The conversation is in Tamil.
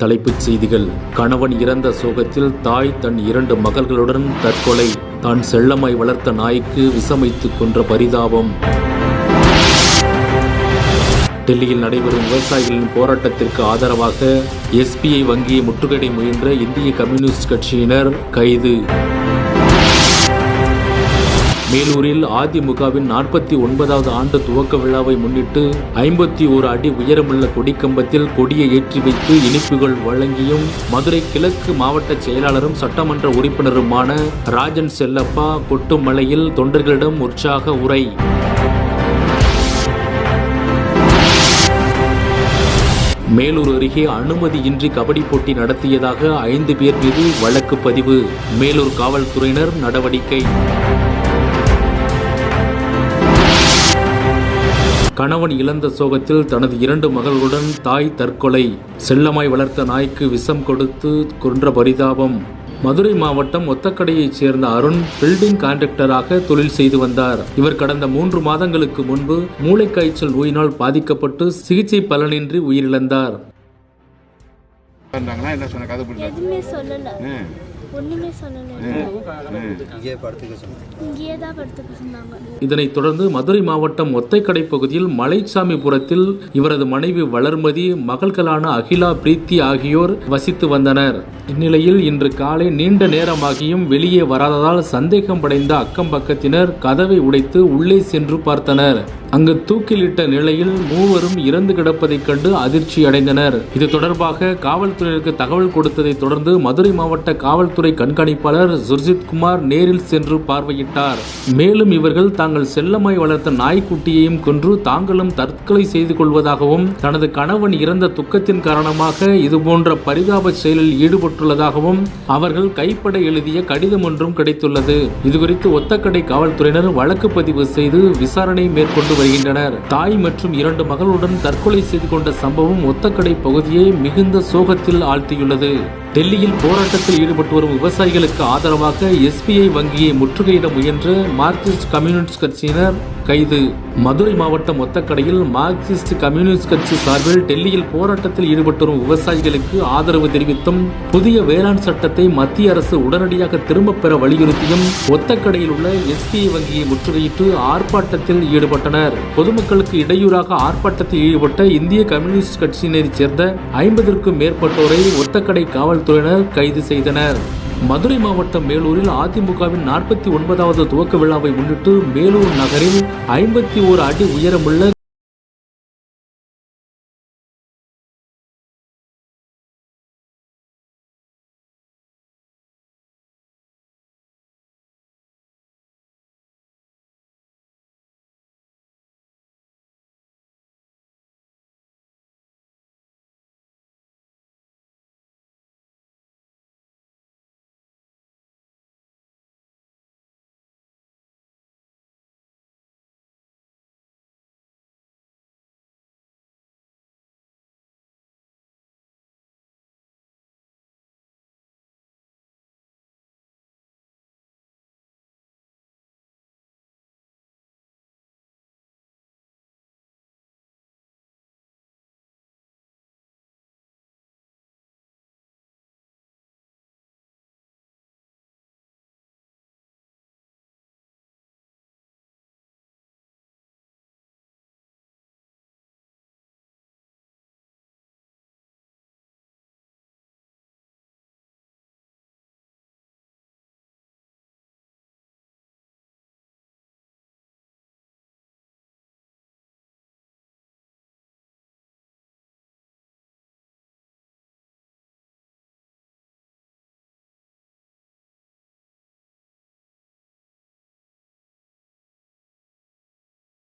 தலைப்புச் செய்திகள். கணவன் இறந்த சோகத்தில் தாய் தன் 2 மகள்களுடன் தற்கொலை. தான் செல்லமாய் வளர்த்த நாய்க்கு விஷமைத்துக் கொன்ற பரிதாபம். டெல்லியில் நடைபெறும் விவசாயிகளின் போராட்டத்திற்கு ஆதரவாக SBI வங்கியை முற்றுகையிட முயன்ற இந்திய கம்யூனிஸ்ட் கட்சியினர் கைது. மேலூரில் அதிமுகவின் 49வது ஆண்டு துவக்க விழாவை முன்னிட்டு 51 அடி உயரமுள்ள கொடிக்கம்பத்தில் கொடியை ஏற்றி வைத்து இனிப்புகள் வழங்கியும் மதுரை கிழக்கு மாவட்ட செயலாளரும் சட்டமன்ற உறுப்பினருமான ராஜன் செல்லப்பா கொட்டும் மழையில் தொண்டர்களிடம் உற்சாக உரை. மேலூர் அருகே அனுமதியின்றி கபடி போட்டி நடத்தியதாக 5 பேர் மீது வழக்கு பதிவு. மேலூர் காவல்துறையினர் நடவடிக்கை. கணவன் இழந்த சோகத்தில் தனது 2 மகள்களுடன் தாய் தற்கொலை. செல்லமாய் வளர்த்த நாய்க்கு விஷம் கொடுத்து கொன்ற பரிதாபம். மதுரை மாவட்டம் ஒத்தக்கடையைச் சேர்ந்த அருண் பில்டிங் கான்ட்ராக்டராக தொழில் செய்து வந்தார். இவர் கடந்த 3 மாதங்களுக்கு முன்பு மூளைக்காய்ச்சல் நோயினால் பாதிக்கப்பட்டு சிகிச்சை பலனின்றி உயிரிழந்தார். இதனைத் தொடர்ந்து மதுரை மாவட்டம் ஒத்தைக்கடை பகுதியில் மலைச்சாமிபுரத்தில் இவரது மனைவி வளர்மதி, மகள்களான அகிலா, பிரீத்தி ஆகியோர் வசித்து வந்தனர். இந்நிலையில் இன்று காலை நீண்ட நேரமாகியும் வெளியே வராததால் சந்தேகம் அடைந்த அக்கம் பக்கத்தினர் கதவை உடைத்து உள்ளே சென்று பார்த்தனர். அங்கு தூக்கிலிட்ட நிலையில் 3 இறந்து கிடப்பதைக் கண்டு அதிர்ச்சி அடைந்தனர். இது தொடர்பாக காவல்துறையினருக்கு தகவல் கொடுத்ததை தொடர்ந்து மதுரை மாவட்ட காவல்துறை கண்காணிப்பாளர் சுர்ஜித் குமார் நேரில் சென்று பார்வையிட்டார். மேலும் இவர்கள் தாங்கள் செல்லமாய் வளர்த்த நாய்க்குட்டியையும் கொன்று தாங்களும் தற்கொலை செய்து கொள்வதாகவும் தனது கணவன் இறந்த துக்கத்தின் காரணமாக இதுபோன்ற பரிதாப செயலில் ஈடுபட்டுள்ளதாகவும் அவர்கள் கைப்பட எழுதிய கடிதம் ஒன்றும் கிடைத்துள்ளது. இதுகுறித்து ஒத்தக்கடை காவல்துறையினர் வழக்கு பதிவு செய்து விசாரணை மேற்கொண்டு வருகின்றனர். தாய் மற்றும் 2 மகளுடன் தற்கொலை செய்து கொண்ட சம்பவம் ஒத்தக்கடை பகுதியை மிகுந்த சோகத்தில் ஆழ்த்தியுள்ளது. டெல்லியில் போராட்டத்தில் ஈடுபட்டு வரும் விவசாயிகளுக்கு ஆதரவாக SBI வங்கியை முற்றுகையிட முயன்ற மார்க்சிஸ்ட் கம்யூனிஸ்ட் கட்சியினர் கைது. மதுரை மாவட்டம் ஒத்தக்கடையில் மார்க்சிஸ்ட் கம்யூனிஸ்ட் கட்சி சார்பில் டெல்லியில் போராட்டத்தில் ஈடுபட்டு வரும் விவசாயிகளுக்கு ஆதரவு தெரிவித்தும் புதிய வேளாண் சட்டத்தை மத்திய அரசு உடனடியாக திரும்பப் பெற வலியுறுத்தியும் ஒத்தக்கடையில் உள்ள SBI வங்கியை முற்றுகையிட்டு ஆர்ப்பாட்டத்தில் ஈடுபட்டனர். பொதுமக்களுக்கு இடையூறாக ஆர்ப்பாட்டத்தில் ஈடுபட்ட இந்திய கம்யூனிஸ்ட் கட்சியினரைச் சேர்ந்த 50க்கும் மேற்பட்டோரை ஒத்தக்கடை காவல்துறையினர் கைது செய்தனர். மதுரை மாவட்டம் மேலூரில் அதிமுகவின் 49வது துவக்க விழாவை முன்னிட்டு மேலூர் நகரில் 51 அடி உயரமுள்ள